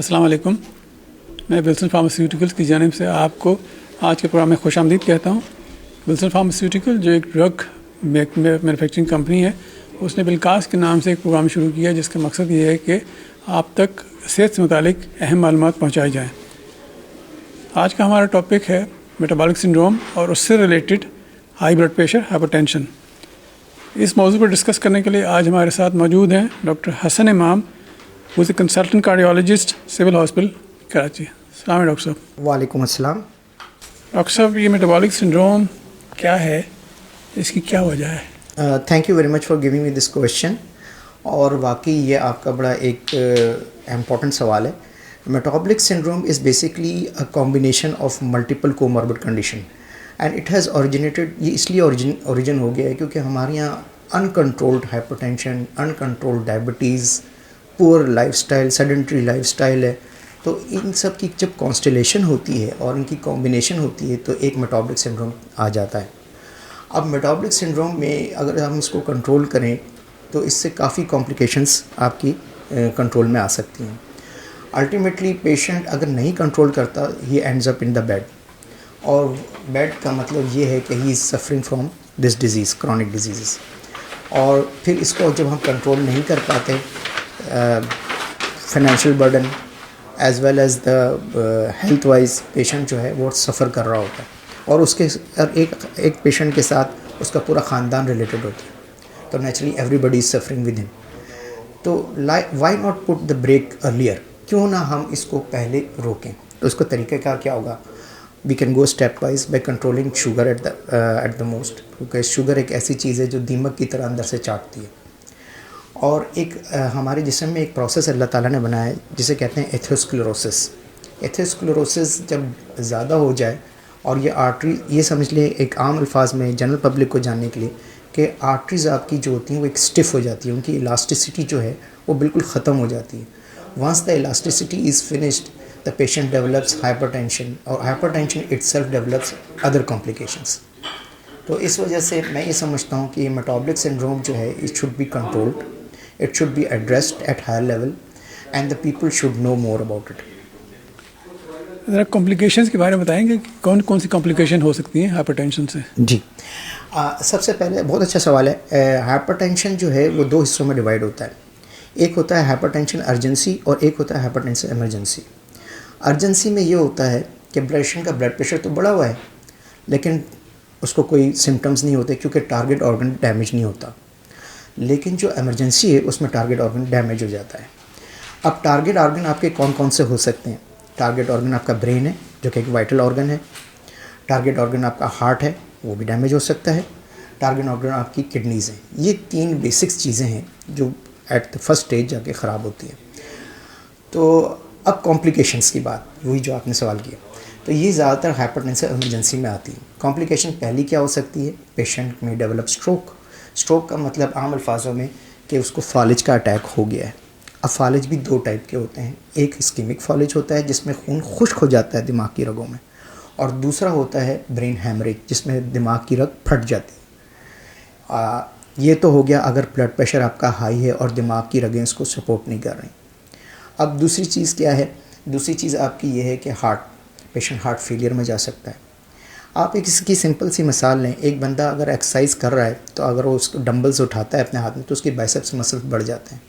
السلام علیکم. میں ولسن فارماسیوٹیکلس کی جانب سے آپ کو آج کے پروگرام میں خوش آمدید کہتا ہوں. ولسن فارماسیوٹیکل جو ایک ڈرگ مینوفیکچرنگ کمپنی ہے, اس نے بالکاس کے نام سے ایک پروگرام شروع کیا جس کا مقصد یہ ہے کہ آپ تک صحت سے متعلق اہم معلومات پہنچائی جائیں. آج کا ہمارا ٹاپک ہے میٹابولک سنڈروم اور اس سے related high blood pressure, hypertension. اس موضوع پر ڈسکس کرنے کے لیے آج ہمارے ساتھ موجود ہیں ڈاکٹر حسن امام, who is a consultant cardiologist, Civil Hospital, Karachi. السلام علیکم ڈاکٹر صاحب. وعلیکم السلام. ڈاکٹر صاحب, یہ میٹابولک سنڈروم کیا ہے, اس کی کیا وجہ ہے؟ Thank you very much for giving me this question. اور واقعی یہ آپ کا بڑا ایک امپورٹنٹ سوال ہے. Metabolic syndrome is basically a combination of multiple comorbid condition and it has originated. یہ اس لیے اوریجن ہو گیا ہے کیونکہ ہمارے یہاں uncontrolled hypertension, uncontrolled diabetes, poor lifestyle, sedentary lifestyle ہے. تو ان سب کی جب کانسٹیلیشن ہوتی ہے اور ان کی کمبینیشن ہوتی ہے تو ایک میٹابولک سنڈروم آ جاتا ہے. اب میٹابولک سنڈروم میں اگر ہم اس کو کنٹرول کریں تو اس سے کافی کمپلیکیشنس آپ کی کنٹرول میں آ سکتی ہیں. الٹیمیٹلی پیشنٹ اگر نہیں کنٹرول کرتا, he ends up in the bed. اور بیڈ کا مطلب یہ ہے کہ he is suffering from this disease, chronic diseases. اور پھر اس کو جب ہم کنٹرول نہیں کر پاتے, financial burden as well as the health wise patient جو ہے وہ سفر کر رہا ہوتا ہے. اور اس کے ایک پیشنٹ کے ساتھ اس کا پورا خاندان ریلیٹڈ ہوتا ہے, تو naturally everybody is suffering with him. تو why not put the brake earlier, کیوں نہ ہم اس کو پہلے روکیں. تو اس کا طریقہ کار کیا ہوگا؟ We can go step wise by controlling sugar at the most, کیونکہ شوگر ایک ایسی چیز ہے جو دیمک کی طرح اندر سے چاٹتی ہے. اور ایک ہمارے جسم میں ایک پروسیس اللہ تعالیٰ نے بنایا ہے جسے کہتے ہیں ایتھروسکلیروسس. ایتھروسکلیروسس جب زیادہ ہو جائے اور یہ آرٹری, یہ سمجھ لیں ایک عام الفاظ میں جنرل پبلک کو جاننے کے لیے کہ آرٹریز آپ کی جو ہوتی ہیں وہ ایک اسٹف ہو جاتی ہے, ان کی الاسٹیسٹی جو ہے وہ بالکل ختم ہو جاتی ہے. Once the elasticity is finished, the patient develops hypertension اور hypertension itself develops other complications. تو اس وجہ سے میں یہ سمجھتا ہوں کہ یہ میٹابولک سنڈروم جو ہے it should be controlled, it should be addressed at higher level and the people should know more about it. ذرا کمپلیکیشنز کے بارے میں بتائیں گے کہ کون کون سی کمپلیکیشن ہو سکتی ہیں ہائپر ٹینشن سے؟ جی, سب سے پہلے بہت اچھا سوال ہے. ہائپر ٹینشن جو ہے وہ دو حصوں میں ڈیوائڈ ہوتا ہے. ایک ہوتا ہے ہائپر ٹینشن ارجنسی اور ایک ہوتا ہے ہائپر ٹینشن ایمرجنسی. ارجنسی میں یہ ہوتا ہے کہ پیشنٹ کا بلڈ پریشر تو بڑا ہوا ہے لیکن اس کو کوئی سمٹمز نہیں ہوتے کیونکہ ٹارگیٹ آرگن ڈیمیج نہیں ہوتا. لیکن جو ایمرجنسی ہے اس میں ٹارگیٹ آرگن ڈیمیج ہو جاتا ہے. اب ٹارگیٹ آرگن آپ کے کون کون سے ہو سکتے ہیں؟ ٹارگیٹ آرگن آپ کا برین ہے جو کہ ایک وائٹل آرگن ہے. ٹارگیٹ آرگن آپ کا ہارٹ ہے, وہ بھی ڈیمیج ہو سکتا ہے. ٹارگیٹ آرگن آپ کی کڈنیز ہیں. یہ تین بیسکس چیزیں ہیں جو ایٹ دا فرسٹ اسٹیج جا کے خراب ہوتی ہیں. تو اب کمپلیکیشنس کی بات, وہی جو آپ نے سوال کیا, تو یہ زیادہ تر ہائپر ٹینشن ایمرجنسی میں آتی ہے. کمپلیکیشن پہلی کیا ہو سکتی ہے؟ پیشنٹ میں ڈیولپ اسٹروک. اسٹروک کا مطلب عام الفاظوں میں کہ اس کو فالج کا اٹیک ہو گیا ہے. اب فالج بھی دو ٹائپ کے ہوتے ہیں. ایک اسکیمک فالج ہوتا ہے جس میں خون خشک ہو جاتا ہے دماغ کی رگوں میں, اور دوسرا ہوتا ہے برین ہیمریج جس میں دماغ کی رگ پھٹ جاتی ہے. یہ تو ہو گیا اگر بلڈ پریشر آپ کا ہائی ہے اور دماغ کی رگیں اس کو سپورٹ نہیں کر رہی. اب دوسری چیز کیا ہے؟ دوسری چیز آپ کی یہ ہے کہ پیشنٹ ہارٹ فیلئر میں جا سکتا ہے. آپ ایک اس کی سمپل سی مثال لیں. ایک بندہ اگر ایکسرسائز کر رہا ہے تو اگر وہ اس کو ڈمبلز اٹھاتا ہے اپنے ہاتھ میں تو اس کی بائسیپس مسلز بڑھ جاتے ہیں.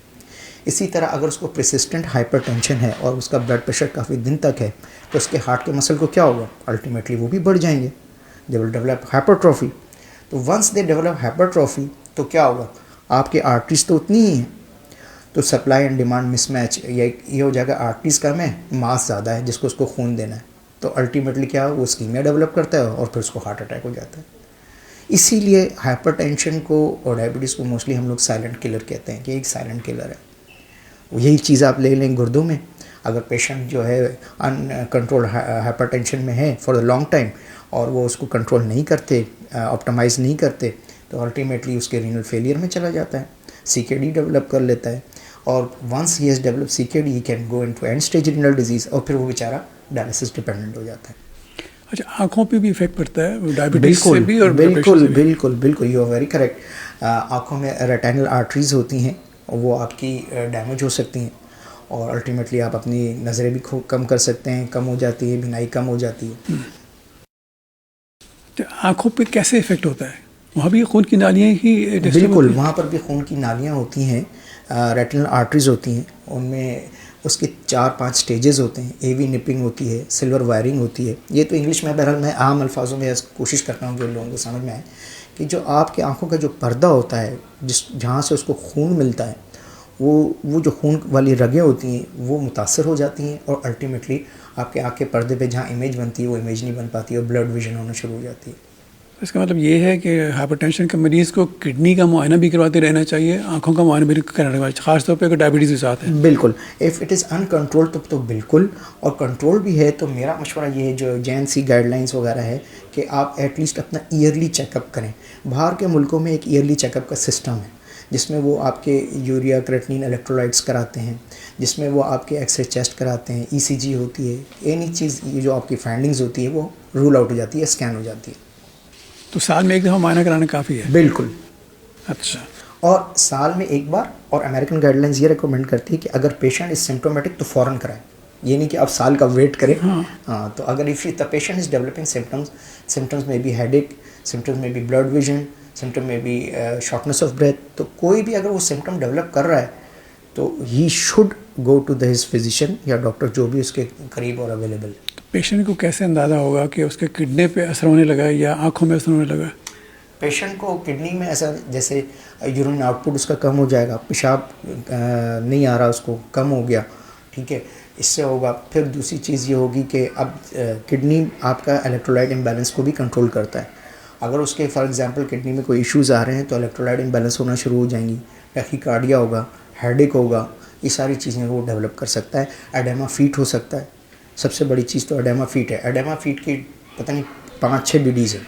اسی طرح اگر اس کو پرسسٹنٹ ہائپر ٹینشن ہے اور اس کا بلڈ پریشر کافی دن تک ہے تو اس کے ہارٹ کے مسل کو کیا ہوگا؟ الٹیمیٹلی وہ بھی بڑھ جائیں گے. دے ول ڈیولپ ہائپرٹروفی. تو ونس دے ڈیولپ ہائپرٹروفی تو کیا ہوگا؟ آپ کے آرٹریز تو اتنی ہی ہیں, تو supply and demand miss match, یہ ہو جائے گا. آرٹریز کم ہے, ماس زیادہ ہے جس کو اس کو خون دینا ہے, تو الٹیمیٹلی کیا وہ اسکیمیا ڈیولپ کرتا ہے اور پھر اس کو ہارٹ اٹیک ہو جاتا ہے. اسی لیے ہائپر ٹینشن کو اور ڈائبٹیز کو موسٹلی ہم لوگ سائلنٹ کلر کہتے ہیں کہ ایک سائلنٹ کلر ہے. یہی چیز آپ لے لیں گردوں میں. اگر پیشنٹ جو ہے ان کنٹرول ہائپر ٹینشن میں ہے فار دا لانگ ٹائم اور وہ اس کو کنٹرول نہیں کرتے, آپٹمائز نہیں کرتے, تو الٹیمیٹلی اس کے رینل فیلئر میں چلا جاتا ہے, سی کے ڈی ڈیولپ کر لیتا ہے. اور ونس ہی ہیز ڈیولپ سی کے D he can go into and stage renal disease, اور پھر وہ بیچارہ ڈائلسس ڈپینڈنٹ ہو جاتا ہے. اچھا, آنکھوں پہ بھی افیکٹ پڑتا ہے ڈائبٹیز سے بھی؟ اور بالکل یو آر ویری کریکٹ. آنکھوں میں ریٹینل آرٹریز ہوتی ہیں, وہ آپ کی ڈیمیج ہو سکتی ہیں. اور الٹیمیٹلی آپ اپنی نظریں بھی کم کر سکتے ہیں, کم ہو جاتی ہے, بینائی کم ہو جاتی ہے. آنکھوں پہ کیسے افیکٹ ہوتا ہے؟ وہاں بھی خون کی نالیاں ہی بالکل, وہاں پر بھی خون کی نالیاں ہوتی ہیں, ریٹنل آرٹریز ہوتی ہیں, ان میں اس کے 4-5 سٹیجز ہوتے ہیں. اے وی نپنگ ہوتی ہے, سلور وائرنگ ہوتی ہے. یہ تو انگلش میں بہرحال میں عام الفاظوں میں کوشش کرتا ہوں جو لوگوں کو سمجھ میں آئے کہ جو آپ کے آنکھوں کا جو پردہ ہوتا ہے جہاں سے اس کو خون ملتا ہے, وہ جو خون والی رگیں ہوتی ہیں وہ متاثر ہو جاتی ہیں, اور الٹیمیٹلی آپ کے آنکھ کے پردے پہ جہاں امیج بنتی ہے وہ امیج نہیں بن پاتی, اور بلڈ ویژن ہونا شروع ہو جاتی ہے. اس کا مطلب یہ ہے کہ ہائپر ٹینشن کے مریض کو کڈنی کا معائنہ بھی کرواتے رہنا چاہیے, آنکھوں کا معائنہ بھی کرانا چاہیے, خاص طور پہ اگر ڈائبٹیز کے ساتھ ہے. بالکل, if it is in control تو بالکل, اور کنٹرول بھی ہے تو میرا مشورہ یہ ہے جو JNC گائیڈ لائنس وغیرہ ہے کہ آپ ایٹ لیسٹ اپنا ایئرلی چیک اپ کریں. باہر کے ملکوں میں ایک ایئرلی چیک اپ کا سسٹم ہے جس میں وہ آپ کے یوریا, کریٹنین, الیکٹرولائٹس کراتے ہیں, جس میں وہ آپ کے ایکس رے چیسٹ کراتے ہیں, ECG ہوتی ہے, اینی چیز یہ جو آپ کی فائنڈنگز ہوتی ہے وہ رول آؤٹ ہو جاتی ہے, اسکین ہو جاتی ہے. تو سال میں ایک دفعہ معائنہ کرانا کافی ہے؟ بالکل. اچھا. اور سال میں ایک بار, اور امریکن گائیڈ لائنز یہ ریکمینڈ کرتی ہے کہ اگر پیشنٹ از سمپٹومیٹک تو فوراً کرائیں, یہ نہیں کہ آپ سال کا ویٹ کریں. ہاں, تو اگر if the patient is developing symptoms میں بی ہیڈ ایک, سمٹمز میں بی بلڈ ویژن, سمٹم میں بی شارٹنس آف بریتھ, تو کوئی بھی اگر وہ سمٹم ڈیولپ کر رہا ہے تو ہی should go to the his physician یا ڈاکٹر جو بھی اس کے قریب اور اویلیبل ہے. پیشنٹ کو کیسے اندازہ ہوگا کہ اس کے کڈنی پہ اثر ہونے لگا ہے یا آنکھوں میں اثر ہونے لگا؟ پیشنٹ کو کڈنی میں ایسا جیسے یورین آؤٹ پٹ اس کا کم ہو جائے گا, پیشاب نہیں آ رہا اس کو, کم ہو گیا, ٹھیک ہے, اس سے ہوگا. پھر دوسری چیز یہ ہوگی کہ اب کڈنی آپ کا الیکٹرولائٹ امبیلنس کو بھی کنٹرول کرتا ہے. اگر اس کے فار ایگزامپل کڈنی میں کوئی ایشوز آ رہے ہیں تو الیکٹرولائٹ امبیلنس ہونا شروع ہو جائیں گی, ٹیکیکارڈیا ہوگا, ہیڈ ایک ہوگا, یہ ساری چیزیں وہ ڈیولپ کر سکتا ہے. ایڈیما فیٹ ہو سکتا ہے, سب سے بڑی چیز تو ایڈیما فیٹ ہے. ایڈیما فیٹ کی پتہ نہیں 5-6 ڈیڈیز ہیں.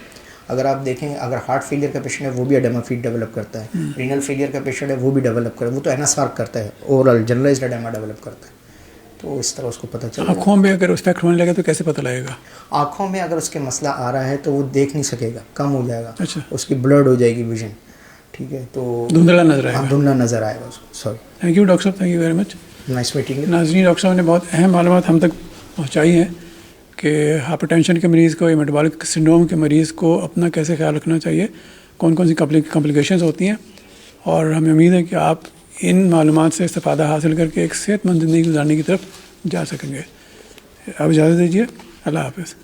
اگر آپ دیکھیں, اگر ہارٹ فیلئر کا پیشنٹ ہے وہ بھی ایڈیما فیٹ ڈیولپ کرتا ہے, رینل فیلئر کا پیشنٹ ہے وہ بھی ڈیولپ کرتا ہے, وہ تو NSR کرتا ہے, اوورال جنرلائزڈ ایڈیما ڈیولپ کرتا ہے. تو اس طرح اس کو پتہ چلے. آنکھوں میں اگر افیکٹ ہونے لگے تو کیسے پتہ لگے گا؟ آنکھوں میں اگر اس کے مسئلہ آ رہا ہے تو وہ دیکھ نہیں سکے گا, کم ہو جائے گا. اچھا. اس کی بلڈ ہو جائے گی ویژن, ٹھیک ہے, تو دھندلا نظر آئے گا. دھندلا نظر آئے گا اس کو. سوری. تھینک یو ڈاکٹر صاحب, thank you very much. Nice meeting. ناظرین, ڈاکٹر صاحب نے بہت اہم معلومات ہم تک پہنچائی ہیں کہ ہائپر ٹینشن کے مریض کو یا میٹابولک سنڈروم کے مریض کو اپنا کیسے خیال رکھنا چاہیے, کون کون سی کمپلیکیشنز ہوتی ہیں, اور ہمیں امید ہے کہ آپ ان معلومات سے استفادہ حاصل کر کے ایک صحت مند زندگی گزارنے کی طرف جا سکیں گے. اب اجازت دیجیے, اللہ حافظ.